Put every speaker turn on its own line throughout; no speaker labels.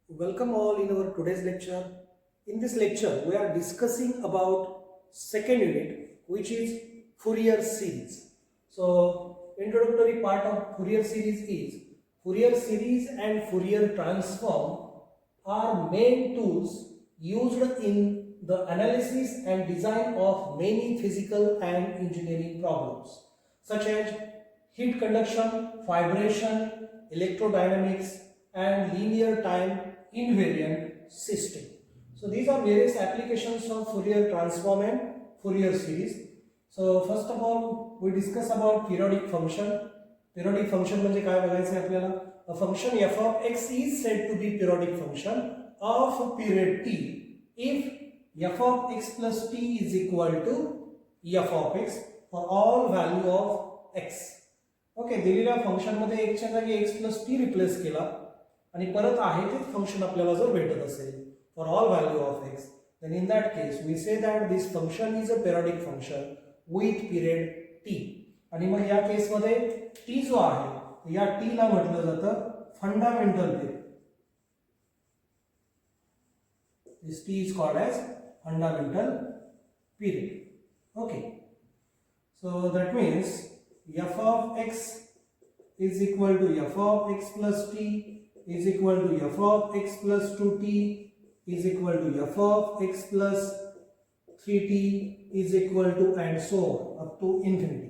Welcome all in our today's lecture. In this lecture, we are discussing about second unit, which is Fourier series. So, introductory part of Fourier series is Fourier series and Fourier transform are main tools used in the analysis and design of many physical and engineering problems, such as heat conduction, vibration, electrodynamics, and linear time invariant system. So these are various applications of Fourier transform and Fourier series. So first of all, we discuss about periodic function. Periodic function म्हणजे काय बघायचं आहे आपल्याला? A function f of x is said to be periodic function of period t if f of x plus t is equal to f of x for all value of x. Okay, दिलेल्या function मध्ये x च्या जागी x plus t replace केला आणि परत आहे तेच function आपल्याला जर भेटत असेल for all value of x, then in that case we say that this function is a periodic function with period t. आणि मग या केस मध्ये t जो आहे या t ला म्हटलं जातं fundamental period. This t is called as fundamental period. Okay, so that means f of x is equal to f of x plus t is equal to f of x plus 2t is equal to f of x plus 3t is equal to and so on up to infinity.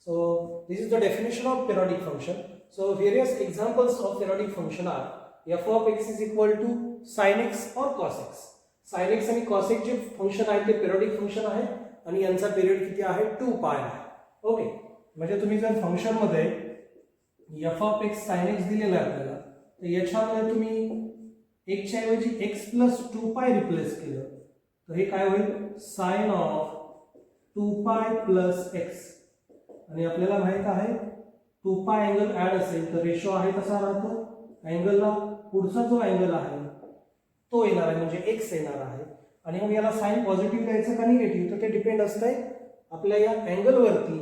So this is the definition of periodic function. So various examples of periodic function are f of x is equal to sin x or cos x. sin x आणि cos x जे function आहे ते periodic function आहे आणि यांचा period किती आहे 2 पाय आहे. Okay, म्हणजे तुम्ही जर फंक्शन मध्ये f of x sin x दिलेला आहे आपल्याला तर याच्यामध्ये तुम्ही x च्या ऐवजी x plus 2 पाय रिप्लेस केलं तर हे काय होईल sin of 2 pi plus x. आणि आपल्याला माहित आहे 2 पाय अँगल ऍड असेल तर रेशो आहे तसा राहतो, अँगलला पुढचा जो अँगल आहे तो येणार आहे म्हणजे x येणार आहे. आणि मग याला साइन पॉझिटिव्ह द्यायचं का निगेटिव्ह तर ते डिपेंड असतंय आपल्या या अँगल वरती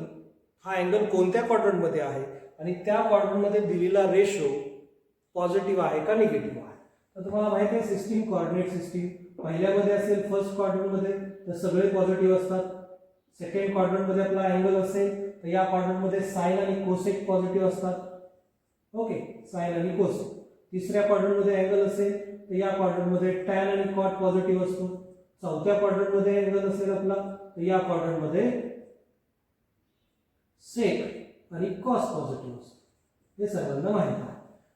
हा अँगल कोणत्या क्वाड्रंट मध्ये आहे आणि त्या क्वाड्रंट मध्ये दिलेला रेशो पॉझिटिव्ह आहे का निगेटिव्ह आहे. तर तुम्हाला माहिती आहे सिस्टीम कोऑर्डिनेट सिस्टीम पहिल्यामध्ये असेल फर्स्ट क्वाड्रंट मध्ये तर सगळे पॉझिटिव्ह असतात, सेकंड क्वाड्रंट मध्ये आपला अँगल असेल तर या क्वाड्रंट मध्ये साइन आणि कोसेक पॉझिटिव्ह असतात. ओके, साइन आणि कोसेक. तिसऱ्या क्वाड्रंट मध्ये अँगल असेल तर या क्वाड्रंट मध्ये टॅन आणि कॉट पॉझिटिव्ह असतो. चौथ्या क्वाड्रंट मध्ये अँगल असेल आपला तर या क्वाड्रंट मध्ये सेक आणि कॉस पॉझिटिव्ह असतो. हे सर्वांना माहिती आहे.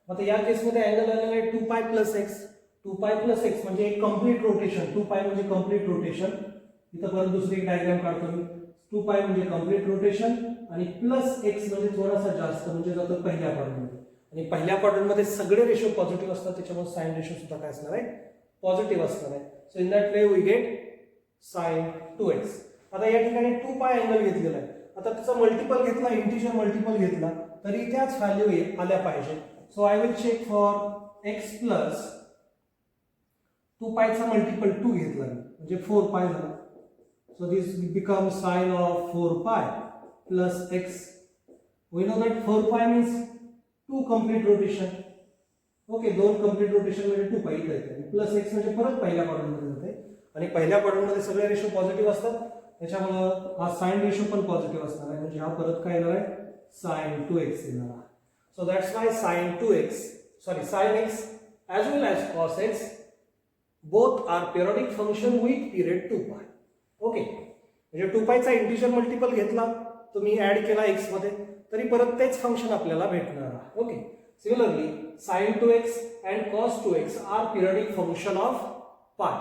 आता या केस मध्ये अँगल आलेला आहे 2 पाय प्लस x. 2 पाय प्लस x म्हणजे एक कंप्लीट रोटेशन. 2 पाय म्हणजे कंप्लीट रोटेशन. इथं परत दुसरी डायग्राम काढतो मी. 2 पाय म्हणजे कंप्लीट रोटेशन आणि प्लस x म्हणजे थोडासा जास्त म्हणजे जातो पहिल्या क्वाड्रंट मध्ये. आणि पहिल्या क्वाड्रंट मध्ये सगळे रेशो पॉझिटिव्ह असतात त्याच्यामुळे साइन रेशो सुद्धा काय असणार आहे पॉझिटिव्ह असणार आहे. So in that way we get sin 2x. आता या ठिकाणी 2 पाय अँगल घेतलेला आहे. आता त्याचा मल्टिपल घेतला, इंटिजर मल्टिपल घेतला तरी त्याच व्हॅल्यू आल्या पाहिजे. So I will check for x plus 2 पायचा मल्टिपल 2 घेतला म्हणजे 4 पाय झाला. So this become sine of 4 pi plus x. We know that 4 pi means 2 complete rotation. Okay, 2 complete rotation म्हणजे 2 पाय इथे येते प्लस x म्हणजे परत पहिल्या क्वाड्रंट मध्ये जाते आणि पहिल्या क्वाड्रंट मध्ये सगळे रेशो पॉझिटिव्ह असतात त्याच्यामुळे हा साइन रेशो पण पॉझिटिव्ह असणार आहे म्हणजे हा परत काय येणार आहे sin 2x येणार आहे. So that's why sin 2x, sorry sin x as well as cos x both are periodic function with period 2 pi. Okay, म्हणजे 2 पायचा इंटिजर मल्टिपल घेतला तुम्ही ऍड केला x मध्ये तरी परत तेच फंक्शन आपल्याला भेटणार आहे. Okay, similarly sin 2x and cos 2x are periodic function of pi.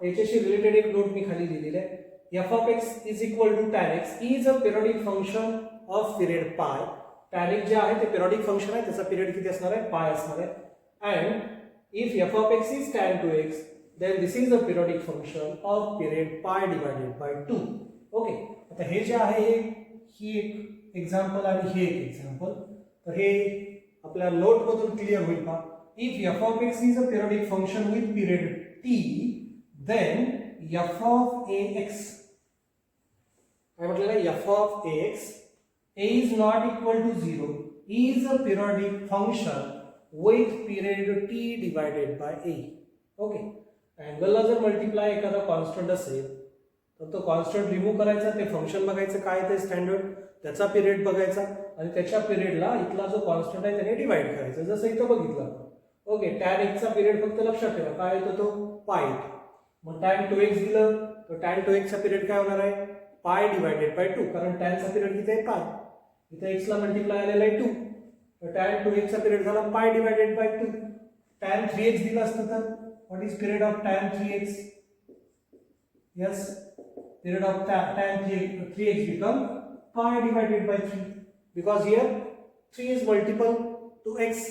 याच्याशी रिलेटेड एक नोट मी खाली दिलेली आहे. f of x is equal to tan x is a periodic function of period pi. tan x जे आहे ते periodic function आहे त्याचा period किती असणार आहे pi असणार आहे. and if f of x is tan 2x then this is a periodic function of period pi divided by 2. Okay, आता हे जे आहे ही एक एक्झाम्पल आणि हे एक एक्झाम्पल तर हे आपल्या नोट मधून क्लिअर होईल का. if f of x is a periodic function with period t then f of ax काय म्हटलेलं आहे f of ax a is not equal to 0 is a periodic function with period T divided by A. Okay, अँगलला जर multiply एखादा constant असेल तर तो constant remove करायचा, ते फंक्शन बघायचं काय ते स्टँडर्ड, त्याचा पिरियड बघायचा आणि त्याच्या पिरियडला इथला जो कॉन्स्टंट आहे त्याने डिवाइड करायचा, जसं इथं बघितलं आपण. ओके, tan x चा पिरियड फक्त लक्षात ठेवा काय येतो तो पाय. मग tan 2x दिलं तर tan 2x चा पिरियड काय होणार आहे पाय डिवायडेड बाय 2, कारण tan चा पिरियड किती आहे पाय, इथे x ला मल्टिप्लाय आलेला आहे 2, तर tan 2x चा पिरियड झाला पाय डिवायडेड बाय 2. tan 3x दिलं असतं तर what is period of tan 3x? Yes, period of tan 3x become pi divided by 3 because here 3 is multiple to x,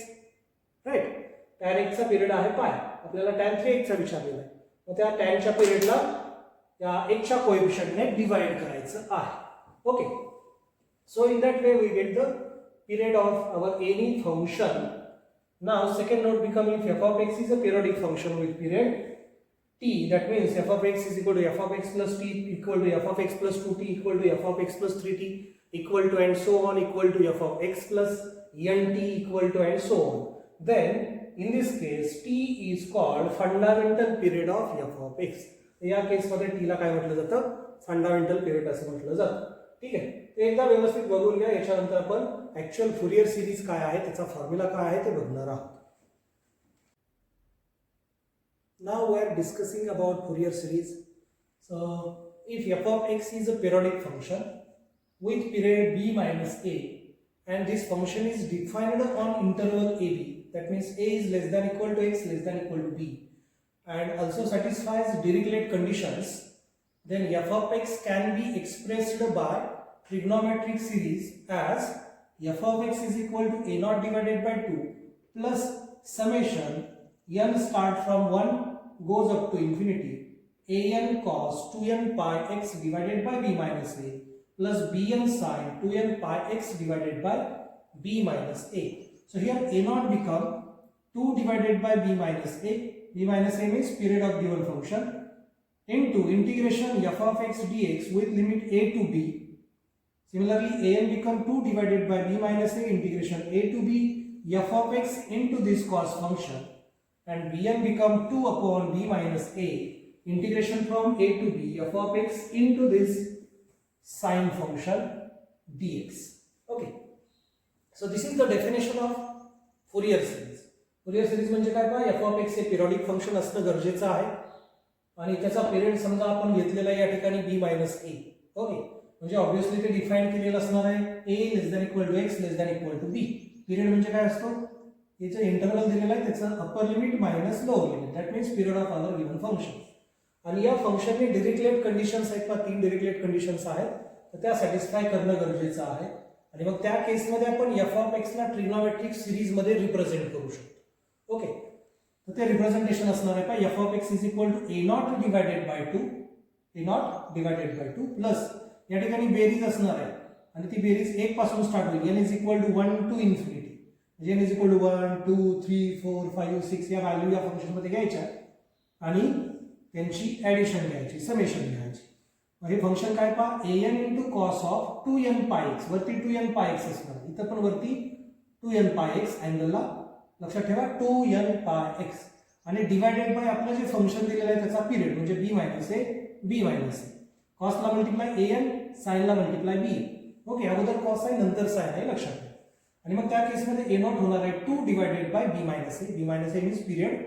right? tan x चा period आहे पाय, आपल्याला tan 3x चा विचारलेला आहे, मग त्या tan च्या पिरियडला या x च्या कोएफिशिएंटने डिवाइड करायचं आहे. Okay, so in that way we get the period of our any function. Now second note become if f of x is a periodic function with period t, that means f of x is equal to f of x plus t equal to f of x plus 2t equal to f of x plus 3t equal to and so on equal to f of x plus nt equal to and so on. Then in this case t is called fundamental period of f of x. या case मध्ये t ला काय म्हटलं जातं fundamental period असं म्हटलं जातं. ठीक आहे, ते एकदा व्यवस्थित बघून घ्या, याच्यानंतर आपण ऍक्च्युअल फुरियर सिरीज काय आहे त्याचा फॉर्म्युला काय आहे ते बघणार आहोत. Now we are discussing about Fourier series. So if f of x is a periodic function with period b minus a and this function is defined on interval ab, that means a is less than equal to x less than equal to b and also satisfies Dirichlet conditions, then f of x can be expressed by trigonometric series as f of x is equal to a naught divided by 2 plus summation n start from 1 goes up to infinity an cos 2n pi x divided by b minus a plus bn sin 2n pi x divided by b minus a. So here a naught become 2 divided by b minus a. B minus a means period of given function into integration f of x dx with limit a to b. Similarly an become 2 divided by b minus a integration a to b f of x into this cos function, and bn become 2 upon b minus a integration from a to b f of x into this sine function dx. Okay, so this is the definition of Fourier series. Fourier series म्हणजे काय पहा, f of x हे periodic function असणं गरजेचं आहे आणि त्याचा period समजा आपण घेतलेला या ठिकाणी b minus a. ओके, म्हणजे ऑब्वियसली ते डिफाइन केलेलं असणार आहे a less than equal to x less than equal to b. Period म्हणजे काय असतो, याचं इंटरवल दिलेलं आहे, त्याचं upper limit minus lower limit, that means period of our given function. आणि या फंक्शनने डिरिचलेट कंडिशन्स आहेत का, 3 डिरिचलेट कंडिशन्स आहेत, तर त्या सॅटिस्फाय करणं गरजेचं आहे. आणि मग त्या केसमध्ये आपण f of x ला ट्रिग्नोमेट्रिक सिरीज मध्ये रिप्रेझेंट करू शकतो. ओके, तर ते रिप्रेझेंटेशन असणार आहे का f of x is equal to a naught divided by 2 a naught divided by 2 plus या ठिकाणी बेरीज असणार आहे आणि ती बेरीज 1 पासून स्टार्ट होईल, n is equal to 1 to infinity, n is equal to 1 2 3 4 5 6 या व्हॅल्यू या फंक्शन मध्ये घ्यायच्या आणि त्यांची ऍडिशन घ्यायची, समेशन घ्यायची. मग हे फंक्शन काय पहा, an into cos of 2n pi x, वरती 2n pi x असणार, इथं पण वरती 2n pi x, अँगलला लक्षात ठेवा 2n pi x आणि डिवायडेड बाय आपलं जे फंक्शन दिलेलं आहे त्याचा पिरियड म्हणजे b minus a b minus a. cos ला मल्टिप्लाय an, sin ला मल्टिप्लाय b. ओके, अगोदर cos आहे नंतर sin आहे लक्षात ठेवा. आणि मग त्या केसमध्ये a नॉट होणार आहे 2 divided by b minus a. b minus a means period,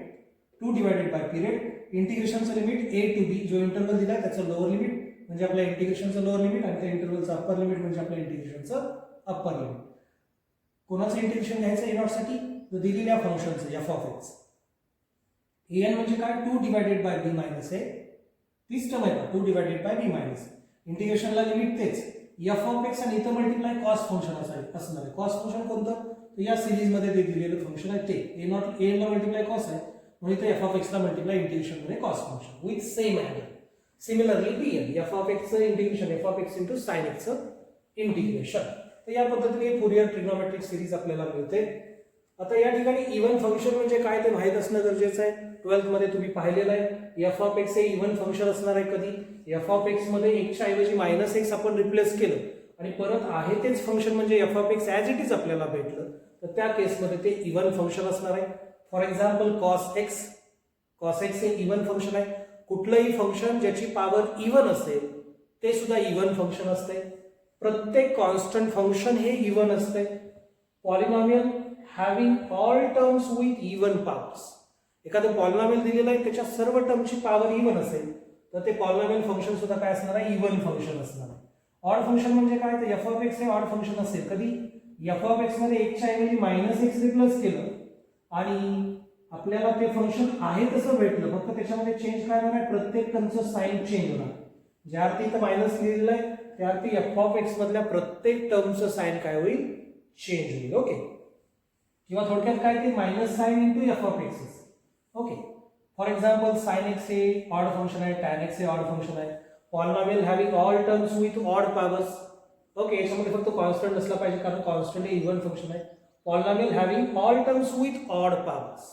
2 divided by period, इंटिग्रेशनचं लिमिट a टू b, जो इंटरवल दिला आहे त्याचं लोअर लिमिट म्हणजे आपल्या इंटिग्रेशनचं लोअर लिमिट आणि त्या इंटरवलचं अप्पर लिमिट म्हणजे आपल्या इंटिग्रेशनचं अप्पर लिमिट. कोणाचं इंटिग्रेशन घ्यायचं a नॉट साठी, जो दिलेल्या फंक्शनचं f of x. an म्हणजे काय, 2 divided by b minus a, तीच टर्म आहे 2 divided by b minus a. इंटिग्रेशनला लिमिट तेच f of x आणि इथं मल्टिप्लाय cos फंक्शन असणार आहे. cos फंक्शन कोणतं, तर या सिरीज मध्ये ते दिलेलं फंक्शन आहे ते a नॉट, a ला मल्टिप्लाय cos आहे म्हणजे ते f of x ला मल्टिप्लाय इंटिग्रेशन मध्ये cos function with same angle. Similarly bn f of x चं integration f of x into sin x चं इंटिग्रेशन. तर या पद्धतीने फुरियर ट्रिग्नोमेट्रिक सिरीज आपल्याला मिळते. आता या ठिकाणी इव्हन फंक्शन म्हणजे काय ते माहित असणं गरजेचं आहे. 12th मध्ये तुम्ही पाहिलेलं आहे f of x हे इव्हन फंक्शन असणार आहे कधी, f of x मध्ये x च्या ऐवजी -x आपण रिप्लेस केलं आणि परत आहे तेच फंक्शन म्हणजे f of x as it is आपल्याला भेटलं तर त्या केसमध्ये ते इव्हन फंक्शन असणार आहे. फॉर एक्झाम्पल कॉस एक्स हे इव्हन फंक्शन आहे. कुठलंही फंक्शन ज्याची पॉवर इव्हन असेल ते सुद्धा इव्हन फंक्शन असते. प्रत्येक कॉन्स्टंट फंक्शन हे इव्हन असते. Polynomial having all terms with even powers. एखादं पॉलिनॉमियल दिलेलं आहे त्याच्या सर्व टर्मची पॉवर इव्हन असेल तर ते पॉलिनॉमियल फंक्शन सुद्धा काय असणार आहे, इव्हन फंक्शन असणार आहे. ऑड फंक्शन म्हणजे काय, तर एफ ऑफ एक्स हे ऑड फंक्शन असेल. कधी एफ ऑफ एक्स मध्ये एक्सच्या ऐवजी मायनस एक्स रिप्लेस केलं आणि आपल्याला ते फंक्शन आहे तसं भेटलं, फक्त त्याच्यामध्ये चेंज काय होणार आहे, प्रत्येक टर्मचं साइन चेंज होणार. ज्या अर्थी इथं मायनस लिहिलेलं आहे त्या अर्थी एफ ऑफ एक्स मधल्या प्रत्येक टर्मचं साइन काय होईल, चेंज होईल. ओके, किंवा थोडक्यात काय ते minus sine into f of x. Okay, for example sine x हे ऑड फंक्शन आहे, टॅन एक्स हे ऑड फंक्शन आहे. Polynomial having all terms with odd powers. Okay, याच्यामध्ये फक्त कॉन्स्टंट नसला पाहिजे कारण कॉन्स्टंट हे इव्हन फंक्शन आहे. Polynomial having all terms with odd पॉवर्स,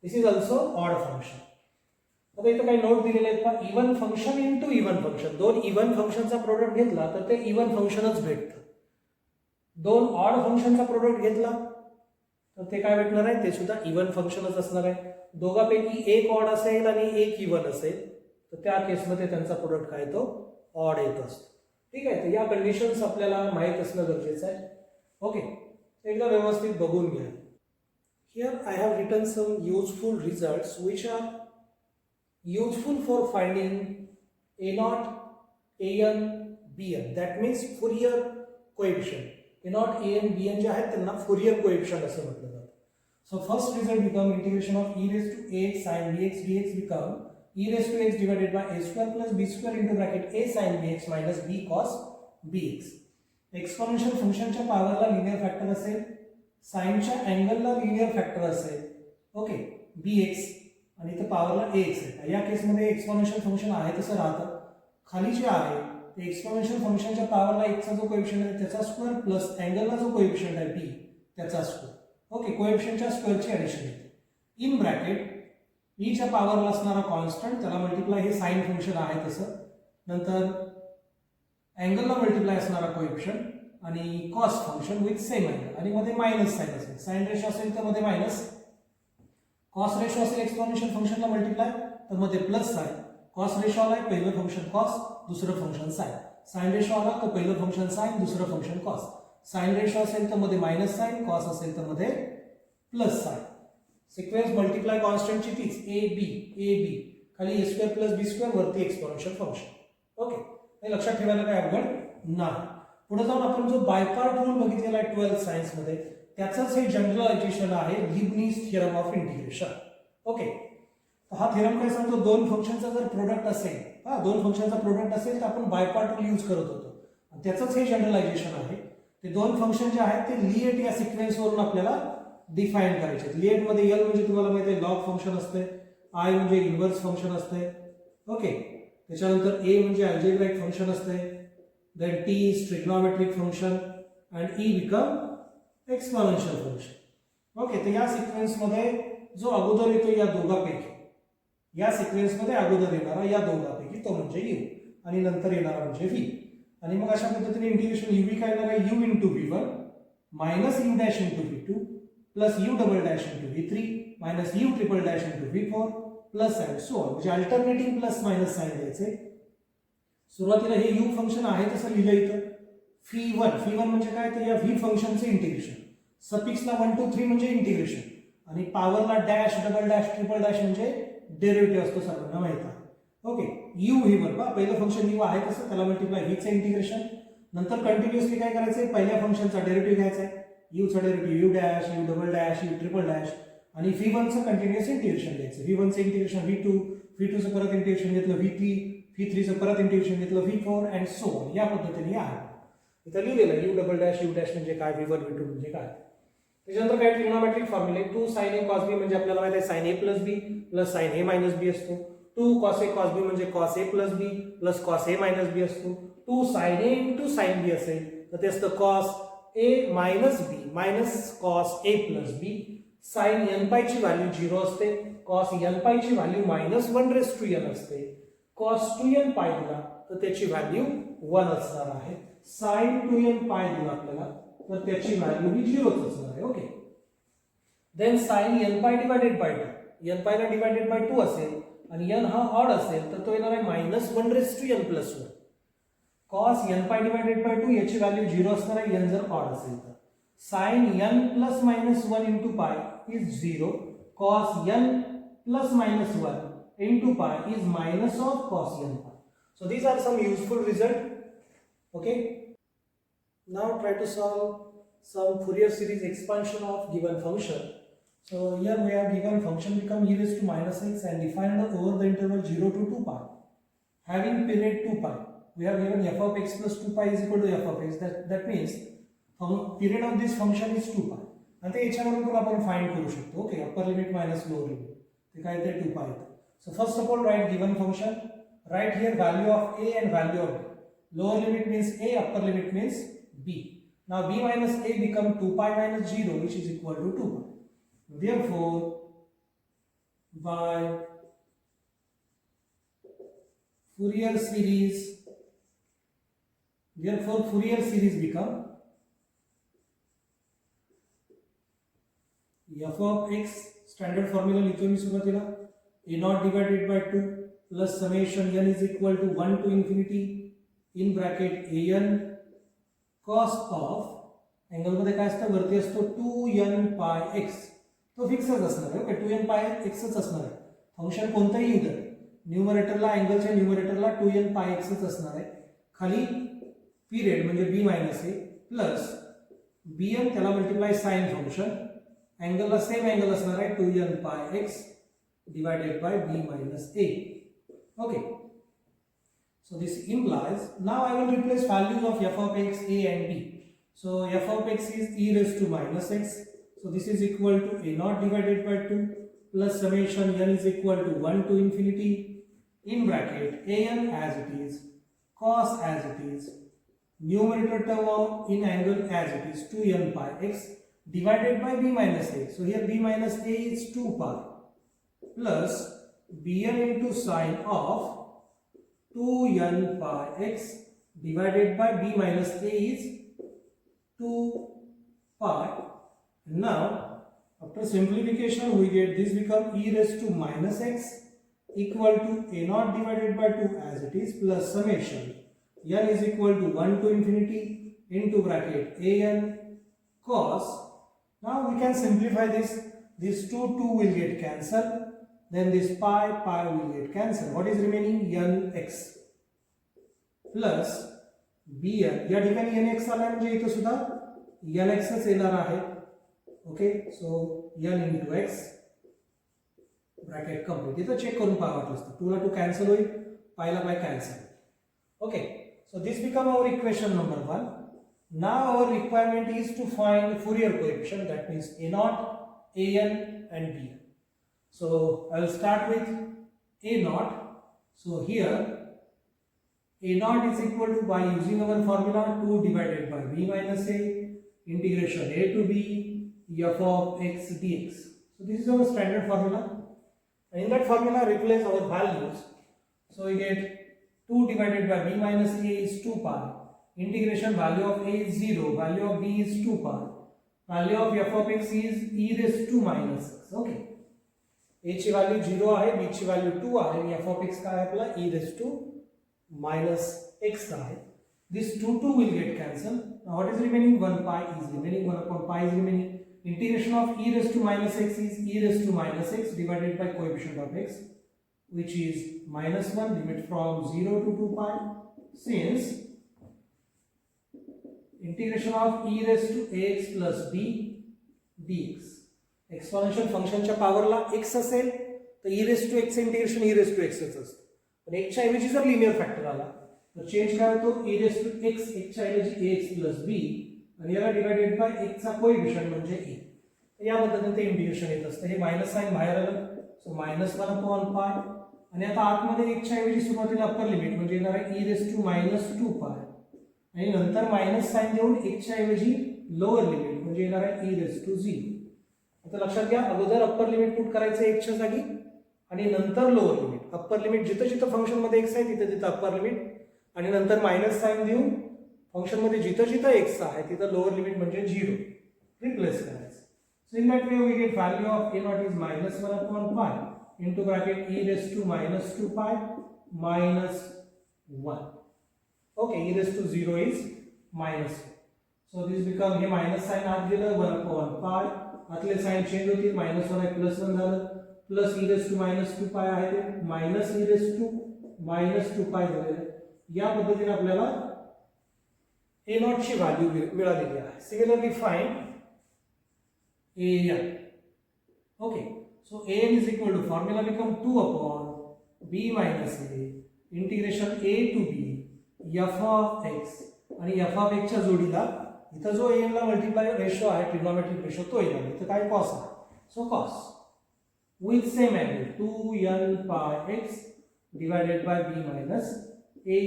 this is also odd function. आता इथं काही नोट दिलेले आहेत का, even function into even function. दोन इव्हन फंक्शनचा प्रोडक्ट घेतला तर ते इव्हन फंक्शनच भेटतं. दोन ऑड फंक्शनचा प्रोडक्ट घेतला तर ते काय भेटणार आहे, ते सुद्धा इव्हन फंक्शनच असणार आहे. दोघांपैकी एक ऑड असेल आणि एक इव्हन असेल तर त्या केसमध्ये त्यांचा प्रोडक्ट काय तो ऑड येत असतो. ठीक आहे, तर या कंडिशन्स आपल्याला माहीत असणं गरजेचं आहे. ओके, एकदा व्यवस्थित बघून घ्या. Here I have written some useful results which are useful for finding A0, AN, BN. That means Fourier coefficient. A0, AN, BN जे आहेत त्यांना Fourier coefficient असं म्हटलं जातं. So first result become integration of e raised to a sin bx dx become e raised to x divided by a square plus b square into bracket a sin bx minus b cos bx. Exponential फंक्शनच्या पॉवरला linear factor असेल, साइनच्या अँगलला linear factor असेल. Okay, bx आणि इथं पॉवरला ax आहे. या केसमध्ये exponential function आहे तसं राहतं. खाली जे आहे ते एक्सपोनेन्शियल फंक्शनच्या पॉवरला एक्सचा जो कोएफिशियंट आहे त्याचा स्क्वेअर प्लस अँगलला जो कोएफिशियंट आहे b त्याचा स्क्वेअर. ओके, कोएफिशियंटच्या स्क्वेअरची ॲडिशन येते. इन ब्रॅकेट e च्या पॉवरला असणारा कॉन्स्टंट त्याला मल्टिप्लाय, हे साइन फंक्शन आहे तसं. नंतर अँगलला मल्टिप्लाय असणारा कोएफिशियंट आणि cos function with same angle आणि मध्ये मायनस साइन असेल. साइन रेशो असेल तर मध्ये मायनस, कॉस रेशो असेल एक्सपोनेन्शियल फंक्शनला मल्टिप्लाय तर मध्ये प्लस साइन. कॉस रेशो आलाय पहिलं फंक्शन कॉस, दुसरं फंक्शन साइन. साइन रेशो आला तर पहिलं फंक्शन साइन, दुसरं फंक्शन कॉस. साइन रेशो असेल तर मध्ये मायनस साइन, कॉस असेल तर मध्ये प्लस साइन. सिक्वेन्स मल्टिप्लाय कॉन्स्टंटची तीच ए बी खाली ए स्क्वेअर प्लस बी स्क्वेअर वरती एक्सपोनेन्शियल फंक्शन. ओके, हे लक्षात ठेवायला काय अवघड नाही. पुढे जाऊन आपण जो बायपार्ट रूल बघितलेला आहे 12th सायन्स मध्ये त्याचंच हे जनरलायझेशन आहे Leibniz theorem of integration. Okay, हा थिअरम काय सांगतो, दोन फंक्शनचा जर प्रोडक्ट असेल, दोन फंक्शनचा प्रोडक्ट असेल तर आपण बायपार्ट रूल यूज करत होतो. त्याचंच हे जनरलायझेशन आहे. ते दोन फंक्शन जे आहेत ते लिएट या सिक्वेन्स वरून आपल्याला डिफाइन करायचे. लिएट मध्ये एल म्हणजे तुम्हाला माहिती आहे लॉग फंक्शन असते, आय म्हणजे इन्व्हर्स फंक्शन असते. ओके, त्याच्यानंतर ए म्हणजे अल्जेब्राइक फंक्शन असते, then T is trigonometric function and E become exponential function. Okay, तर या सिक्वेन्स मध्ये जो अगोदर येतो या दोघांपैकी, या सिक्वेन्स मध्ये अगोदर येणारा या दोघांपैकी तो म्हणजे यू आणि नंतर येणारा म्हणजे व्ही. आणि मग अशा पद्धतीने इंटिग्रेशन यूव्ही काय येणार आहे, यू इंटू व्ही1 मायनस यू डॅश इंटू व्ही2 plus U double dash into व्ही3 minus U triple dash into व्ही4 प्लस अँड सो ऑन. म्हणजे अल्टरनेटिंग प्लस मायनस साइन द्यायचे. सुरुवातीला हे यू फंक्शन आहे तसं लिहिलं इथं. फी1 म्हणजे काय, तर या व्ही फंक्शनचे इंटिग्रेशन. सफिक्सला 1 2 3 म्हणजे इंटिग्रेशन आणि पॉवरला dash double dash triple dash म्हणजे डेरिव्हेटिव्ह असतो, सर्वांना माहित आहे. ओके, यू व्ही1 पहिलं फंक्शन यू आहे तसं त्याला मल्टिप्लाय व्हीचं इंटिग्रेशन. नंतर कंटिन्युअसली काय करायचंय, पहिल्या फंक्शनचा डेरिव्हेटिव्ह घ्यायचा आहे, यूचा derivative U dash U double dash U triple dash आणि व्ही1चं कंटिन्युअस इंटिग्रेशन घ्यायचं. व्ही1चं इंटिग्रेशन व्ही2चं परत इंटिग्रेशन घेतलं व्ही3चं परत इंटिग्रेशन घेतलं व्ही4 अँड सो ऑन. या पद्धतीने आहे इथं लिहिलेलं. You double dash you dash म्हणजे काय, व्ही1 व्ही2 म्हणजे काय. त्याच्यानंतर काय ट्रिग्नोमेट्रिक फॉर्म्युले, 2 साइन ए कॉस बी म्हणजे आपल्याला माहिती आहे साइन ए प्लस बी प्लस साइन ए मायनस बी असतो. 2 कॉस ए कॉस बी म्हणजे cos A plus B plus cos A minus B असतो. 2 साइन ए इंटू साइन बी असेल तर ते असतं cos A minus B minus cos A plus B. Sine N पायची value 0 असते, cos N पायची value -1/n असते. कॉस 2n पाय दिला तर त्याची व्हॅल्यू 1 असणार आहे. साइन 2n पाय दिला आपल्याला तर त्याची व्हॅल्यू ही 0च असणार आहे. Okay. Then sine n pi divided by 2, n pi ला डिवायडेड बाय 2 असेल आणि n हा ऑड असेल तर तो येणार आहे -1/n+1. cos n pi divided by 2 याची व्हॅल्यू 0 असणार आहे n जर ऑड असेल तर. sin n plus -1 into pi is 0. cos n plus -1 into pi is minus of cos n pi. So these are some useful result. Okay. Now try to solve some Fourier series expansion of given function. So here we have given function become e raised to -x and defined over the interval 0 to 2 pi. Having period 2 pi, we have given f of x plus 2 pi is equal to f of x. That means period of this function is 2 pi. आणि ते याच्यावरून पण आपण find करू शकतो. Okay, upper limit minus lower limit, ते काय ते 2 pi. So first of all write given function. Write here value of a and value of b. Lower limit means a, upper limit means b. Now b minus a become 2 pi minus 0 which is equal to 2 pi. Therefore by Fourier series become f of x, standard formula लिखो मी सुरुवातीला, a naught divided by 2 plus summation n is equal to 1 to infinity in bracket an cos of angle मध्ये काय असतं वरती असतो 2n pi x, तो फिक्सच असणार आहे. ओके, 2n pi x च असणार आहे. फंक्शन कोणताही येऊ दे, न्यूमरेटरला अँगलच्या न्यूमरेटरला 2n pi x च असणार आहे. खाली पिरियड म्हणजे b minus a plus bn त्याला मल्टिप्लाय साइन फंक्शन, अँगलला सेम अँगल असणार आहे 2n pi x divided by b minus a. Okay, so this implies now I will replace values of f of x, a and b. So f of x is e raised to minus x, so this is equal to a naught divided by 2 plus summation n is equal to 1 to infinity in bracket an as it is, cos as it is, numerator term of in angle as it is 2n pi x divided by b minus a. So here b minus a is 2 pi plus bn into sine of 2n pi x divided by b minus a is 2 pi. Now after simplification we get this become e raised to minus x equal to a naught divided by 2 as it is plus summation n is equal to 1 to infinity into bracket an cos. Now we can simplify this. This 2 will get cancelled. Then this pi will get cancelled. What is remaining? nx plus bn. या ठिकाणी nx आला म्हणजे इथे सुद्धा nx च येणार आहे. Okay, so n into x bracket complete. इथं चेक करून पहा वाटलं असतं. 2 ला 2 कॅन्सल होईल, पाय ला पाय कॅन्सल. ओके, so this become our equation number 1. Now our requirement is to find Fourier coefficient, that means a naught, an and bn. So I will start with a naught. So here a naught is equal to, by using our formula, 2 divided by b minus a integration a to b f of x dx. So this is our standard formula, and in that formula replace our values. So we get 2 divided by b minus a is 2 pi, integration value of a is 0, value of b is 2 pi, value of f of x is e raised to minus x. Okay, a ची value 0 आहे, b ची value 2 आहे आणि f of x काय आहे आपला e raised to minus x आहे. This 2 will get cancelled. Now what is remaining? 1 pi is remaining, 1 upon pi is remaining. Integration of e raised to minus x is e raised to minus x divided by coefficient of x, which is minus 1, limit from 0 to 2 pi. Since integration of e raised to ax plus b dx, exponential फंक्शनच्या पॉवरला x असेल तर e raised to x integration e raised to x च असतं. पण x च्या ऐवजी जर linear factor आला तर चेंज काय होतो? e raised to x, x च्या ऐवजी ax plus b आणि याला डिवाइडेड बाय x चा कोएफिशिएंट म्हणजे a. या पद्धतीने ते इंटिग्रेशन येत असतं. हे मायनस साइन बाहेर आलं, सो -1 upon pi. आणि आता आतमध्ये x च्या ऐवजी सुरुवातीला अप्पर लिमिट म्हणजे येणार आहे e raised to -2 pi आणि नंतर मायनस साइन देऊन x च्या ऐवजी लोअर लिमिट म्हणजे येणार आहे e raised to 0. आता लक्षात घ्या, अगोदर अप्पर लिमिट पुट करायचं x च्या जागी आणि नंतर लोअर लिमिट. अप्पर लिमिट जिथं जिथं फंक्शन मध्ये x आहे तिथे तिथं अप्पर लिमिट आणि नंतर मायनस साइन देऊन फंक्शन मध्ये जिथं जिथं x आहे तिथं लोअर लिमिट म्हणजे 0 रिप्लेस करायचं. So in that way we get value of a not is -1 upon pi into bracket e raised to -2 pi minus 1. Okay, e raised to 0 is -1. So this become हे minus sine आत गेलं 1 upon pi, आतले साइन change होतील, -1 आहे +1 झालं, plus e raised to -2 pi आहे ते minus e raised to -2 pi झालेलं. या पद्धतीने आपल्याला a नॉट ची व्हॅल्यू मिळालेली आहे. Similarly find an. Okay, so an is equal to formula become 2 upon b minus a integration a to b f of x आणि f of x च्या जोडीला इथं जो an ला मल्टिप्लाय रेशो आहे trigonometric ratio तो येणार. इथं काय cos आहे, सो cos with same angle 2n pi x divided by b minus a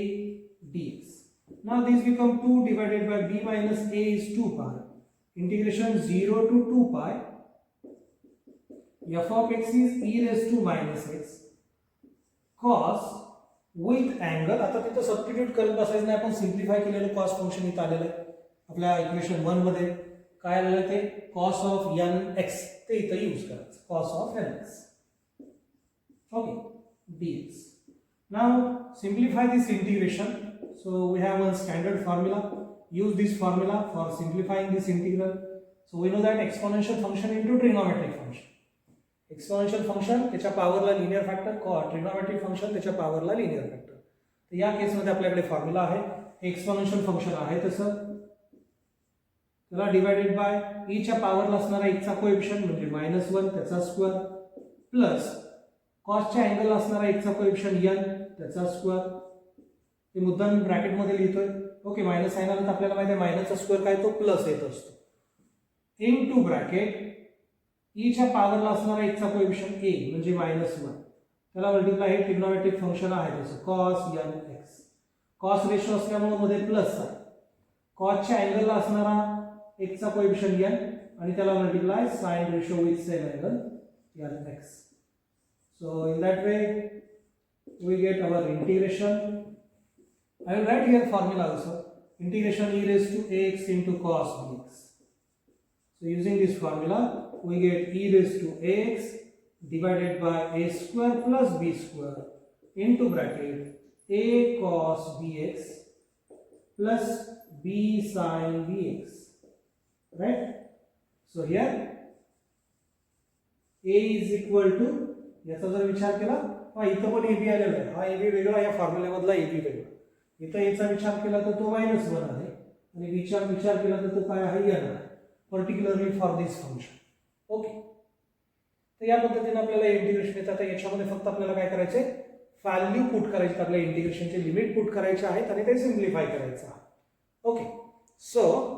dx. Now this become 2 divided by b minus a is 2 pi integration 0 to 2 pi f of x is e raised to minus x cos with angle. आता तिथं substitute करत बसायचं नाही, आपण simplify केलेलं cos function इथं आलेलं आहे आपल्या इक्वेशन 1 मध्ये. काय आलेलं ते cos of nx ते इथं यूज करायचं, cos of nx. Okay, dx. Now simplify this integration. So we have one standard formula. Use this formula for simplifying this integral. So we know that exponential function into trigonometric function. Exponential function त्याच्या पॉवरला linear factor, trigonometric function त्याच्या पॉवरला linear factor. तर या केसमध्ये आपल्याकडे formula आहे, exponential function आहे तसं त्याला डिवाइडेड बाय e च्या पॉवरला असणारा x चा कोएफिशिएंट म्हणजे -1 त्याचा स्क्वेअर प्लस cos च्या अँगलला असणारा x चा कोएफिशिएंट n त्याचा स्क्वेअर. हे मुद्दाम ब्रॅकेट मध्ये लिहितोय. ओके, मायनस साइन आला तर आपल्याला माहिती आहे मायनसचा स्क्वेअर काय तो प्लस येत असतो इनटू ब्रॅकेट e च्या पॉवरला असणारा x चा कोएफिशिएंट a म्हणजे -1 त्याला मल्टिप्लाय हे ट्रिग्नोमेट्रिक फंक्शन आहे त्याचं cos nx. cos रेशो असल्यामुळे मध्ये प्लस आहे, cos च्या अँगलला असणारा x चा कोएफिशिएंट n आणि त्याला multiply sin ratio with same angle nx. So in that way we get our integration. I will write here formula also, integration e raised to ax into cos bx. So using this formula we get e raised to ax divided by a square plus b square into bracket a cos bx plus b sin bx, right? So here a is equal to, याचा जर विचार केला हा इथं पण ab आलेला आहे, हा ab वेगळा या फॉर्म्युल्यामधला ab वेगळा. इथं याचा विचार केला तर तो -1 आहे आणि विचार केला तर तो काय आहे n आहे, particularly for this function. Okay, तर या पद्धतीने आपल्याला इंटिग्रेशन येतं. आता याच्यामध्ये फक्त आपल्याला काय करायचे, व्हॅल्यू पुट करायचे, आपल्या इंटिग्रेशनचे लिमिट पुट करायचे आहेत आणि ते सिम्प्लिफाय करायचं आहे. Okay, so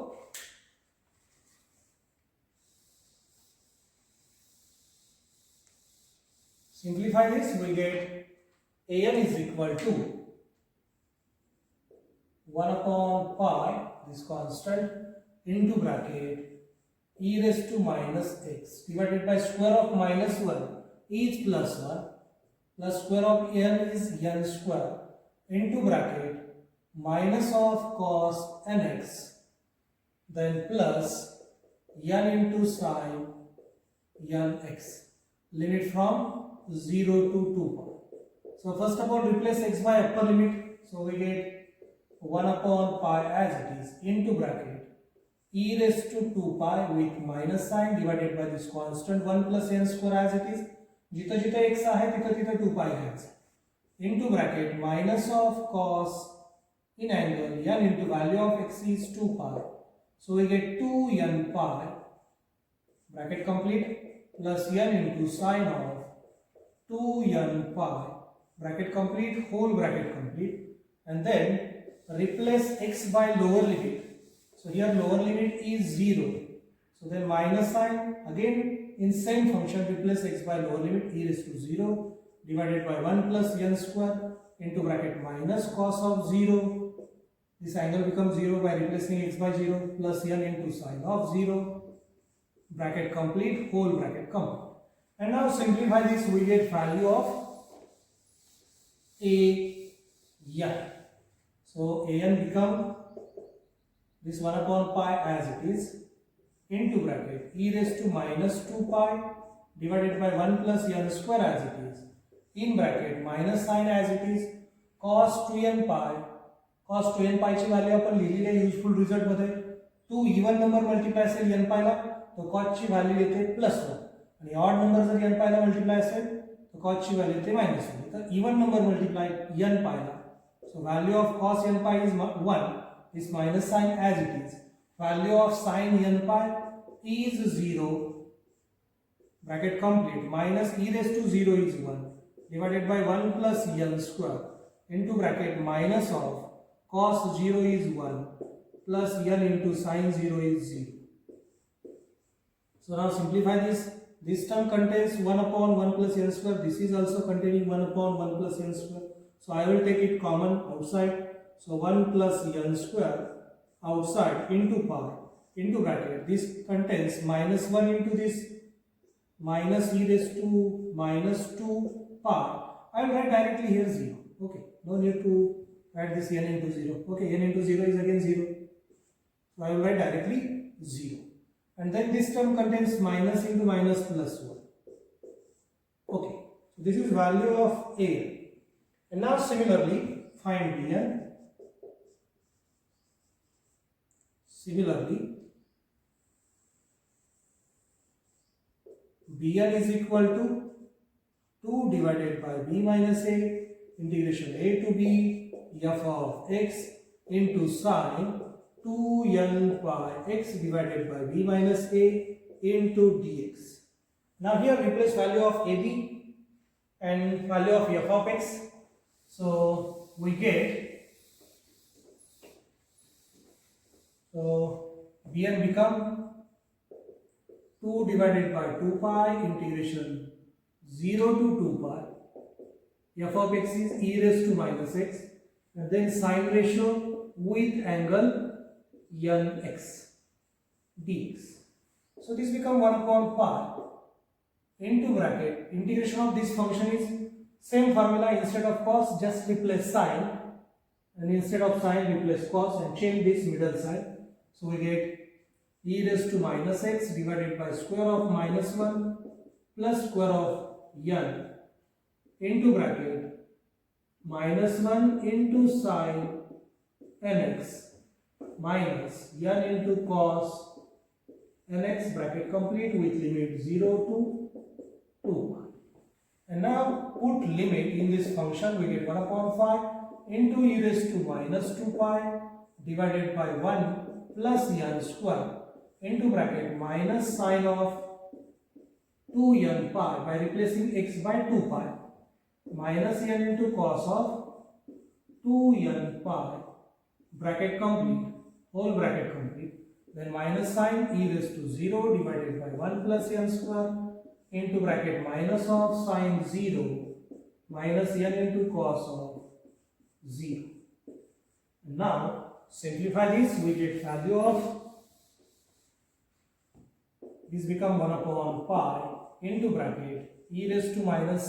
simplify this, we get an is equal to 1 upon pi, this constant into bracket e raised to minus x divided by square of -1 is +1 plus square of n is n square into bracket minus of cos nx then plus n into sin nx, limit from 0 to 2 pi. So first of all replace x by upper limit, so we get 1 upon pi as it is into bracket e raised to 2 pi with minus sign divided by this constant 1 plus n square as it is, जिथं जिथं x आहे तिथं तिथं 2 pi घ्यायचं into bracket minus of cos in angle n into value of x is 2 pi, so we get 2n pi bracket complete plus n into sin of 2n pi bracket complete whole bracket complete, and then replace x by lower limit. So here lower limit is 0, so then minus sign again in same function replace x by lower limit e raised to 0 divided by 1 plus n square into bracket minus cos of 0, this angle becomes 0 by replacing x by 0 plus n into sin of 0 bracket complete whole bracket complete. And now simplify this, we get value of a n. So an become this 1 upon pi as it is into bracket e raised to minus 2 pi divided by 1 plus n square as it is in bracket minus sign as it is cos 2n pi ची value आपण लिहिलेली आहे useful result मध्ये 2 even number multiply असेल n पायला तो cos ची value येते +1 आणि ऑड नंबर जर n पायला मल्टिप्लाय असेल तो cos ची व्हॅल्यू येते -1 तर even number multiply n Payla so value of cos n pi is 1 this minus sign as it is value of sin n pi is 0 bracket complete minus e raised to 0 is 1 divided by 1 plus n square into bracket minus of cos 0 is 1 plus n into sin 0 is 0. So now simplify this. This term contains 1 upon 1 plus n square. This is also containing 1 upon 1 plus n square. So I will take it common outside. So 1 plus n square outside into pi into bracket. This contains minus 1 into this minus e raised to minus 2 pi. I will write directly here 0. Okay, no need to write this n into 0. Okay, n into 0 is again 0. So I will write directly 0. And then this term contains minus into minus plus 1. Okay, so this is value of A. And now similarly, find Bn. Similarly, Bn is equal to 2 divided by b minus a integration a to b f of x into sine 2n pi x divided by b minus a into dx. Now here replace value of ab and value of f of x. So we get bn become 2 divided by 2 pi integration 0 to 2 pi f of x is e raised to minus x and then sine ratio with angle nx dx. So this become 1 upon pi into bracket integration of this function is same formula instead of cos just replace sine and instead of sine replace cos and change this middle side. So we get e raised to minus x divided by square of minus 1 plus square of n into bracket minus 1 into sine nx minus n into cos nx bracket complete with limit 0 to 2 pi. And now put limit in this function we get 1 upon 5 into e raised to minus 2 pi divided by 1 plus n square into bracket minus sine of 2n pi by replacing x by 2 pi minus n into cos of 2n pi bracket complete whole bracket complete then minus sine e raised to 0 divided by 1 plus n square into bracket minus of sine 0 minus n into cos of 0. Now simplify this we get value of this become 1 upon pi into bracket e raised to minus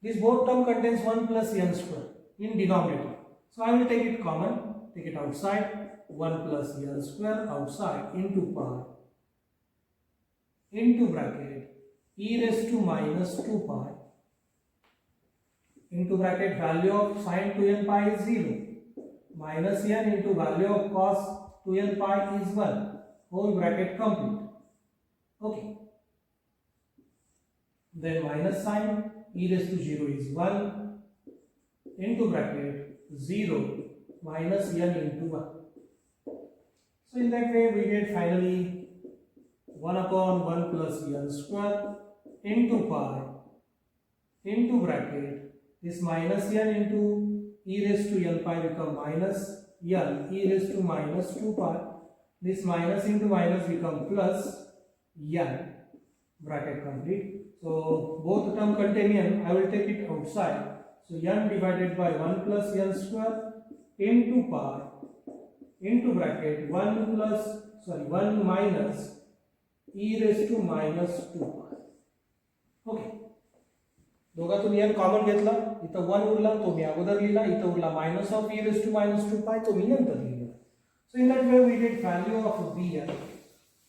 this both term contains 1 plus n square in denominator. So I will take it common, take it outside 1 plus n square outside into pi into bracket e raised to minus 2 pi into bracket value of sine 2n pi is 0 minus n into value of cos 2n pi is 1 whole bracket complete. Okay, then minus sine e raised to 0 is 1 into bracket 0 minus n into 1. So in that way we get finally 1 upon 1 plus n square into pi into bracket this minus n into e raised to n pi become minus n e raised to minus 2 pi this minus into minus become plus n bracket complete. So both term contain n, I will take it outside. So n divided by 1 plus n square into pi into bracket 1 minus e raised to minus 2 pi. Okay. दोघातून n common घेतला इथं 1 उरला तो मी अगोदर लिहिला इथं Urla minus of e raised to minus 2 pi तो मी नंतर लिहिला. So So in that way we get value of Bn,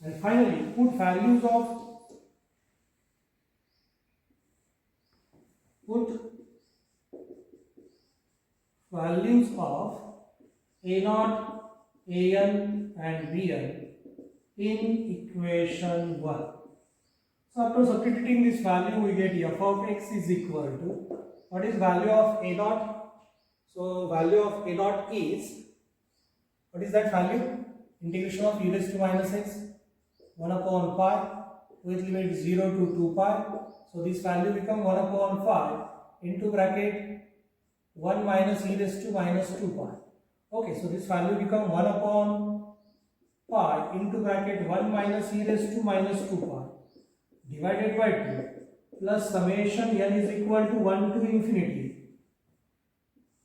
and finally put values of A0, An and Bn in equation 1. So after substituting this value we get f of x is equal to, what is value of A0? So value of A0 is, what is that value? Integration of e raised to minus x 1 upon pi with limit 0 to 2 pi. So this value become 1 upon 5 into bracket 1 minus e raised to minus 2 pi. Okay, so this value become 1 upon pi into bracket 1 minus e raised to minus 2 pi divided by 2 plus summation n is equal to 1 to infinity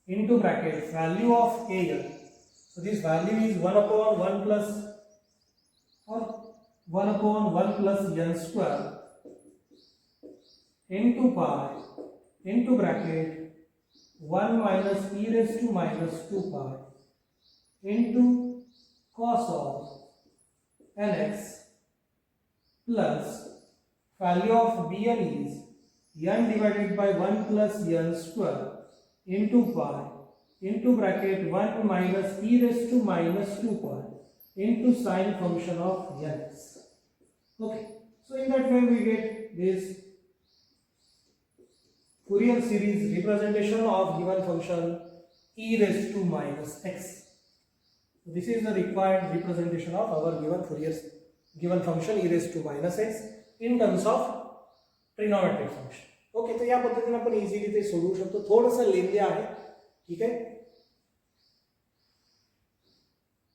into bracket value of an. So this value is 1 upon 1 plus or 1 upon 1 plus n square into pi into bracket 1 minus e raised to minus 2 pi into cos of nx plus value of Bn is n divided by 1 plus n square into pi into bracket 1 minus e raised to minus 2 pi into sine function of nx. Okay, so in that way we get this Fourier series representation of given function e raised to minus x. So this is the required representation of our given function e raised to minus x in terms of trigonometric function. Okay, तो या पद्धतीने आपण easily ते सोडवू शकतो. थोडंसं लेंदी आहे, ठीक आहे.